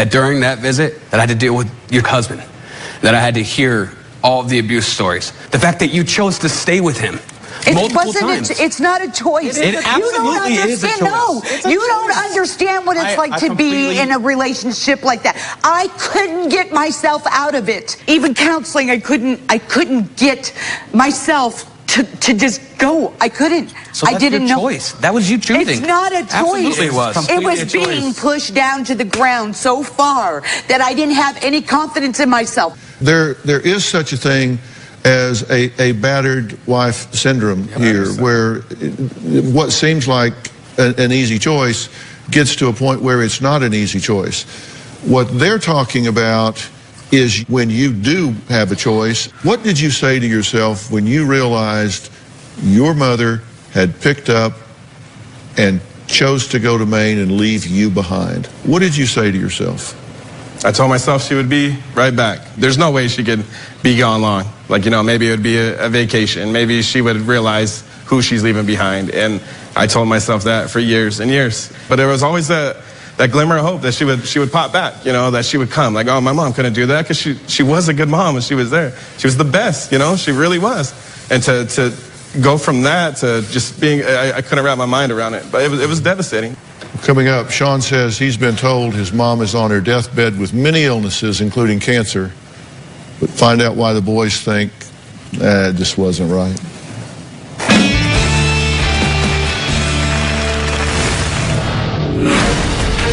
that during that visit that I had to deal with your husband, that I had to hear all of the abuse stories. The fact that you chose to stay with him multiple times. It's not a choice. It absolutely is a choice. No, you don't understand what it's like to be in a relationship like that. I couldn't get myself out of it. Even counseling, I couldn't get myself to just go. I couldn't. So I didn't know. Choice. That was you choosing. It's not a choice. Absolutely it was. It was being pushed down to the ground so far that I didn't have any confidence in myself. There is such a thing as a battered wife syndrome here, where what seems like an easy choice gets to a point where it's not an easy choice. What they're talking about is when you do have a choice. What did you say to yourself when you realized your mother had picked up and chose to go to Maine and leave you behind? What did you say to yourself? I told myself she would be right back. There's no way she could be gone long. Like, you know, maybe it would be a vacation. Maybe she would realize who she's leaving behind. And I told myself that for years and years. But there was always that glimmer of hope that she would pop back, you know, that she would come. Like, oh, my mom couldn't do that because she was a good mom and she was there. She was the best, you know, she really was. And to go from that to just being, I couldn't wrap my mind around it. But it was devastating. Coming up, Sean says he's been told his mom is on her deathbed with many illnesses, including cancer. But find out why the boys think it just wasn't right.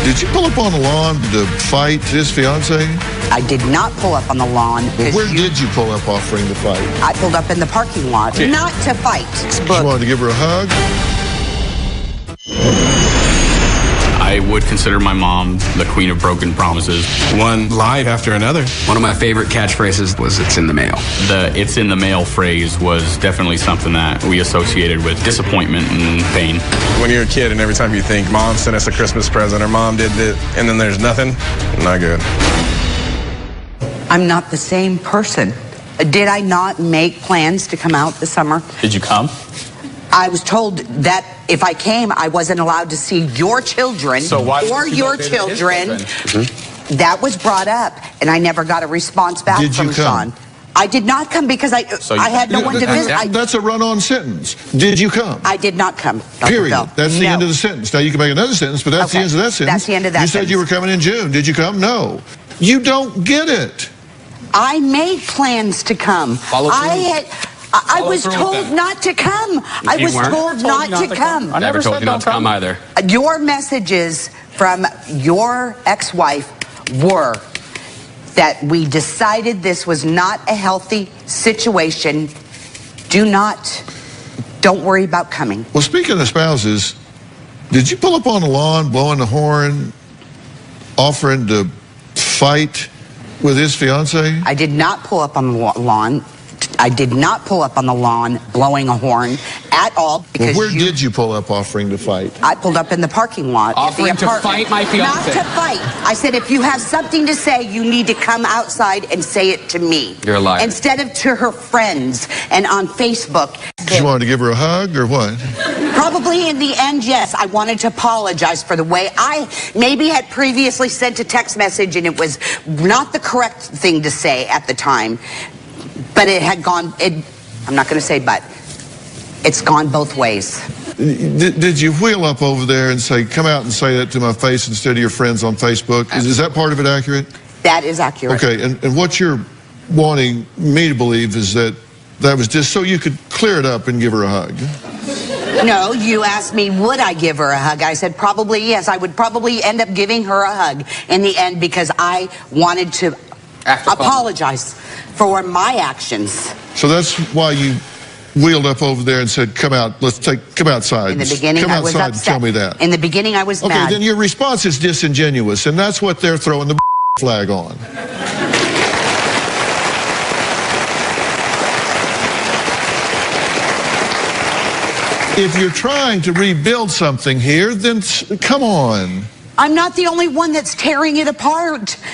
Did you pull up on the lawn to fight his fiance? I did not pull up on the lawn. Well, where did you pull up offering to fight? I pulled up in the parking lot, not to fight. Just wanted to give her a hug? I would consider my mom the queen of broken promises. One lie after another. One of my favorite catchphrases was "it's in the mail." The "it's in the mail" phrase was definitely something that we associated with disappointment and pain. When you're a kid and every time you think, mom sent us a Christmas present or mom did it, and then there's nothing, not good. I'm not the same person. Did I not make plans to come out this summer? Did you come? I was told that if I came, I wasn't allowed to see your children or your children. That was brought up, and I never got a response back from Sean. I did not come because I had no one to visit. That's a run-on sentence. Did you come? I did not come. Period. That's the end of the sentence. Now, you can make another sentence, but that's the end of that sentence. That's the end of that You said you were coming in June. Did you come? No. You don't get it. I made plans to come. I was told not to come. I was told not to come. I never told you not to come either. Your messages from your ex-wife were that we decided this was not a healthy situation. Don't worry about coming. Well, speaking of spouses, did you pull up on the lawn, blowing the horn, offering to fight with his fiance? I did not pull up on the lawn. I did not pull up on the lawn blowing a horn at all. Because where did you pull up offering to fight? I pulled up in the parking lot. Offering to fight my fiance? Not to fight. I said, if you have something to say, you need to come outside and say it to me. You're a liar. Instead of to her friends and on Facebook. You wanted to give her a hug or what? Probably in the end, yes. I wanted to apologize for the way I maybe had previously sent a text message and it was not the correct thing to say at the time. But it had gone, I'm not going to say but, it's gone both ways. Did you wheel up over there and say, come out and say that to my face instead of your friends on Facebook? Is that part of it accurate? That is accurate. Okay, and what you're wanting me to believe is that was just so you could clear it up and give her a hug. No, you asked me, would I give her a hug? I said, probably yes. I would probably end up giving her a hug in the end because I wanted to apologize for my actions. So that's why you wheeled up over there and said, come out, come outside. In the beginning, come I was outside upset. And tell me that. In the beginning, I was mad. Okay, then your response is disingenuous, and that's what they're throwing the flag on. If you're trying to rebuild something here, then come on. I'm not the only one that's tearing it apart.